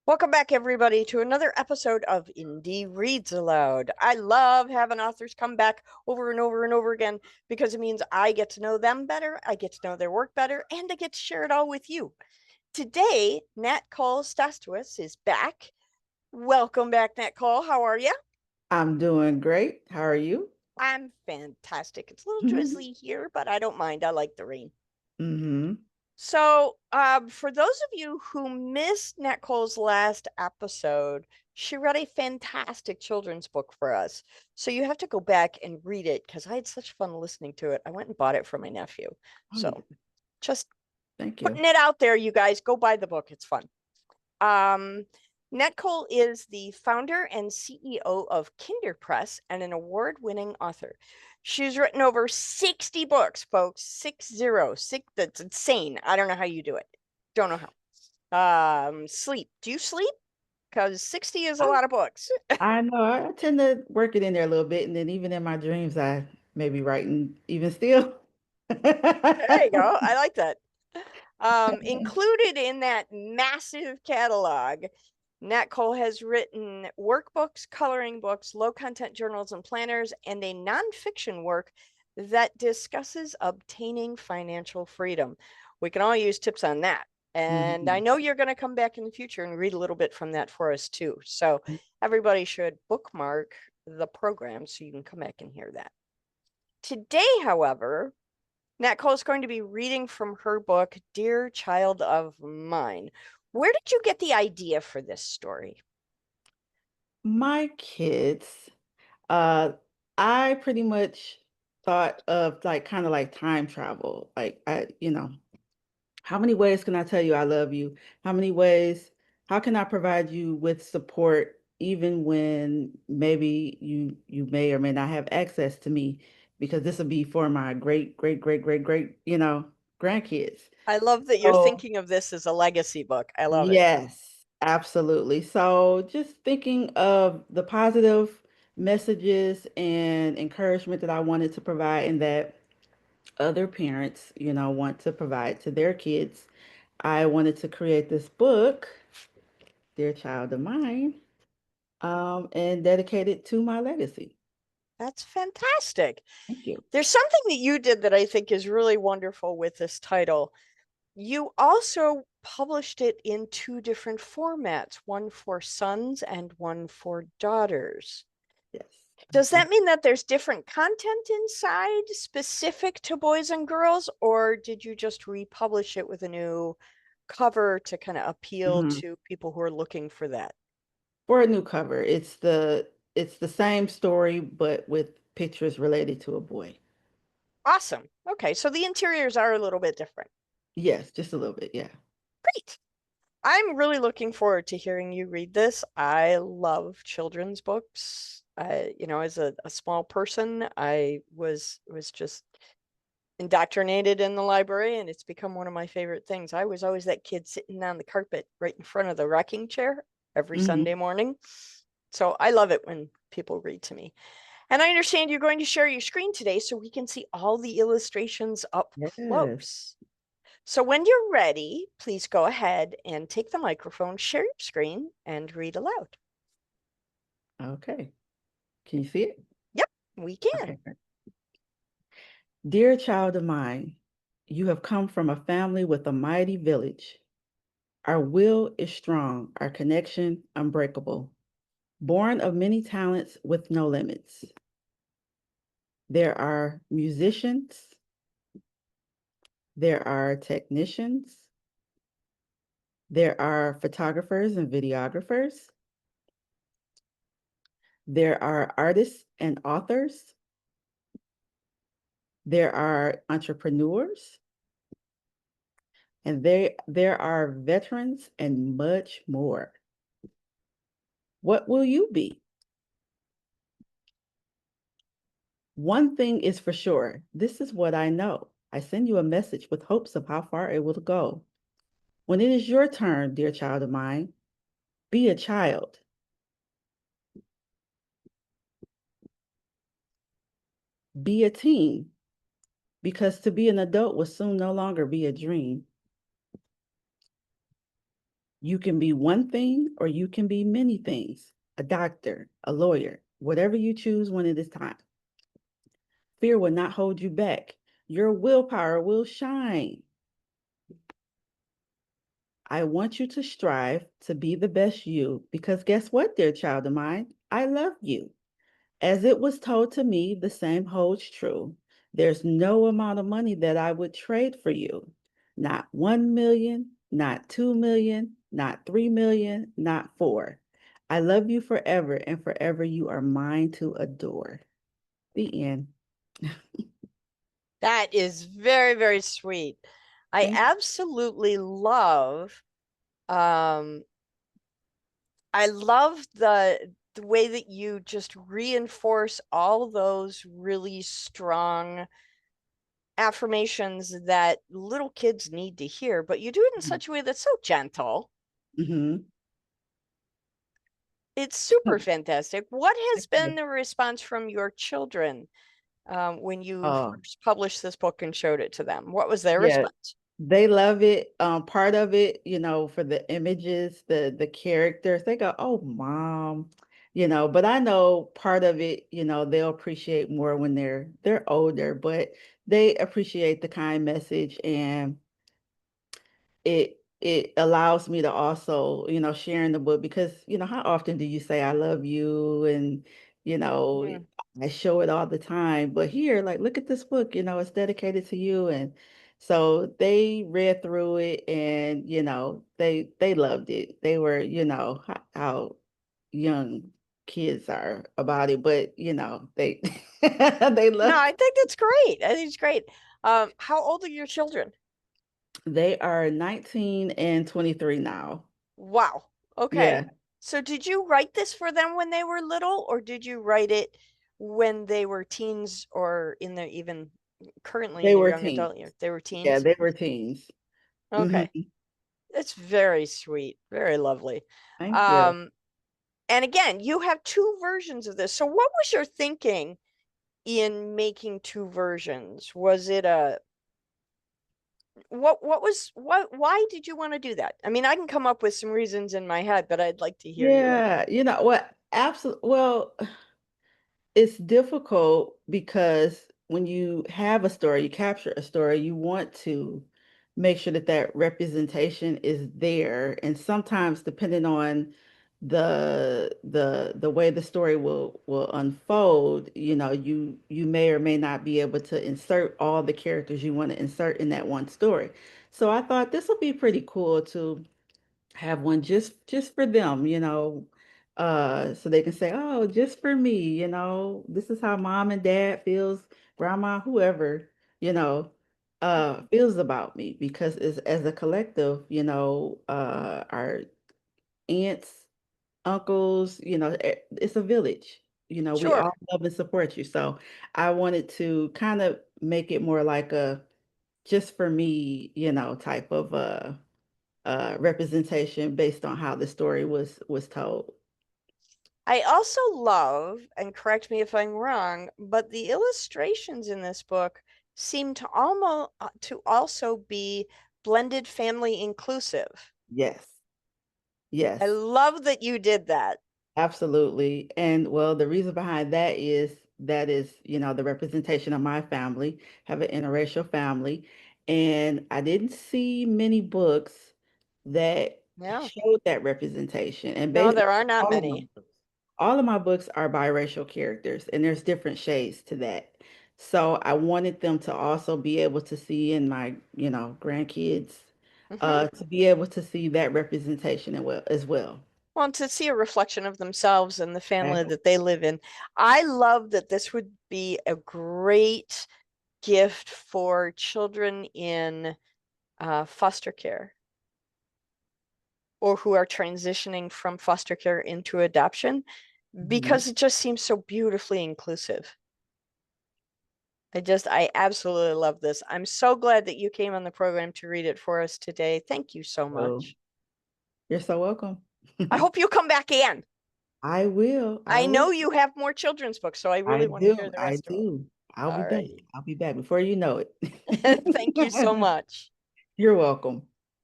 Welcome back, everybody, to another episode of Indie Reads Aloud. I love having authors come back over and over and over again because it means I get to know them better, I get to know their work better, and I get to share it all with you. Today, Natcole Staskiewicz is back. Welcome back, Natcole. How are you? I'm doing great. How are you? I'm fantastic. It's a little Mm-hmm. drizzly here, but I don't mind. I like the rain. Mm-hmm. So, for those of you who missed Natcole's last episode, she read a fantastic children's book for us. So you have to go back and read it because I had such fun listening to it. I went and bought it for my nephew. Oh, So yeah. just Thank you. putting it out there, you guys, go buy the book. It's fun. Um, Natcole is the founder and CEO of KinderPress and an award-winning author. She's written over 60 books, folks. 60. That's insane. I don't know how you do it. Don't know how. Sleep. Do you sleep? Because 60 is a I, lot of books. I know. I tend to work it in there a little bit, and then even in my dreams, I may be writing even still. There you go. I like that. Included in that massive catalog, Nat Cole has written workbooks, coloring books, low content journals and planners, and a nonfiction work that discusses obtaining financial freedom. We can all use tips on that. And I Mhm. know you're going to come back in the future and read a little bit from that for us too. So everybody should bookmark the program so you can come back and hear that. Today, however, Nat Cole is going to be reading from her book, Dear Child of Mine. Where did you get the idea for this story? My kids, uh, I pretty much thought of like kind of like time travel. How many ways can I tell you I love you? How can I provide you with support even when maybe you may or may not have access to me? Because this will be for my great, grandkids. I love that you're So thinking of this as a legacy book. I love it. yes, absolutely. So just thinking of the positive messages and encouragement that I wanted to provide and that other parents, want to provide to their kids. I wanted to create this book, Dear Child of Mine, and dedicate it to my legacy. That's fantastic. Thank you. There's something that you did that I think is really wonderful with this title. You also published it in two different formats, one for sons and one for daughters. Yes. Does Mhm. that mean that there's different content inside specific to boys and girls, or did you just republish it with a new cover to kind of appeal Mhm. to people who are looking for that? For a new cover, it's the same story, but with pictures related to a boy. Awesome. Okay, so the interiors are a little bit different. Yes, just a little bit. Yeah. Great. I'm really looking forward to hearing you read this. I love children's books. As a small person, I was just indoctrinated in the library, and it's become one of my favorite things. I was always that kid sitting on the carpet right in front of the rocking chair every Hmm. Sunday morning. So I love it when people read to me. And I understand you're going to share your screen today so we can see all the illustrations up Yes. close. So when you're ready, please go ahead and take the microphone, share your screen, and read aloud. Okay. Can you see it? Yep, we can. Okay. Great. Dear child of mine, you have come from a family with a mighty village. Our will is strong, our connection unbreakable, born of many talents with no limits. There are musicians, there are technicians, there are photographers and videographers, there are artists and authors, there are entrepreneurs, and there are veterans and much more. What will you be? One thing is for sure. This is what I know. I send you a message with hopes of how far it will go. When it is your turn, dear child of mine, be a child. Be a teen, because to be an adult will soon no longer be a dream. You can be one thing or you can be many things, a doctor, a lawyer, whatever you choose when it is time. Fear will not hold you back. Your willpower will shine. I want you to strive to be the best you because guess what, dear child of mine? I love you. As it was told to me, the same holds true. There's no amount of money that I would trade for you. Not 1 million, not 2 million, not 3 million, not 4. I love you forever, and forever you are mine to adore. The end. That is very, very sweet. I Thank absolutely love um I love the way that you just reinforce all those really strong affirmations that little kids need to hear, but you do it in you. such a way that's so gentle. Mm-hmm. It's super fantastic. What has Thank been you. the response from your children when you Oh, first published this book and showed it to them? What was their yeah. response? They love it. Part of it, for the images, the characters, they go, "Oh, mom," but I know part of it, they'll appreciate more when they're older, but they appreciate the kind message and it allows me to also, share in the book because, how often do you say I love you and, you know, Mm. I show it all the time, but here, like, look at this book, it's dedicated to you. And so they read through it and, they loved it. They were, how young kids are about it, but, they they No, love I think that's great. I think it's great. How old are your children? they are 19 and 23 now. Wow. Okay. Yeah. So did you write this for them when they were little, or did you write it when they were teens or in their even currently in They their were young teens. adult years? They were Yeah, teens? they were teens. Okay. Mhm. That's very sweet. Very lovely. Thank you. Um, and again, you have two versions of this. So what was your thinking in making two versions? Was it a what was what why did you want to do that? I mean, I can come up with some reasons in my head, but I'd like to hear yours. Yeah, you know what? Absolutely. Well, it's difficult because when you have a story, you capture a story, you want to make sure that that representation is there. And sometimes, depending on the way the story will unfold, you may or may not be able to insert all the characters you want to insert in that one story. So I thought this would be pretty cool to have one just for them, so they can say, "Oh, just for me," this is how mom and dad feels, grandma, whoever, you know, feels about me because it's as a collective, our aunts, uncles, it's a village. We Sure. all love and support you. So I wanted to kind of make it more like a just for me, type of representation based on how the story was told. I also love, and correct me if I'm wrong, but the illustrations in this book seem to almost to also be blended family inclusive. Yes, I yes, love that you did that. absolutely. And well, the reason behind that is, the representation of my family, have an interracial family, and I didn't see many books that Yeah. showed that representation. And No, based there are not all of my many. books, all of my books are biracial characters, and there's different shades to that. So I wanted them to also be able to see in my, grandkids, Hmm. to be able to see that representation as well. Well, to see a reflection of themselves and the family that they live in. I love that this would be a great gift for children in foster care or who are transitioning from foster care into adoption Mhm. because it just seems so beautifully inclusive. I absolutely love this. I'm so glad that you came on the program to read it for us today. Thank you so So much. you're so welcome. I hope you come back again. I will. I I will. know you have more children's books, so I I really want to hear do. the I rest of them. do. I'll be All back. righty. I'll be back before you know Thank you so it. much. You're welcome.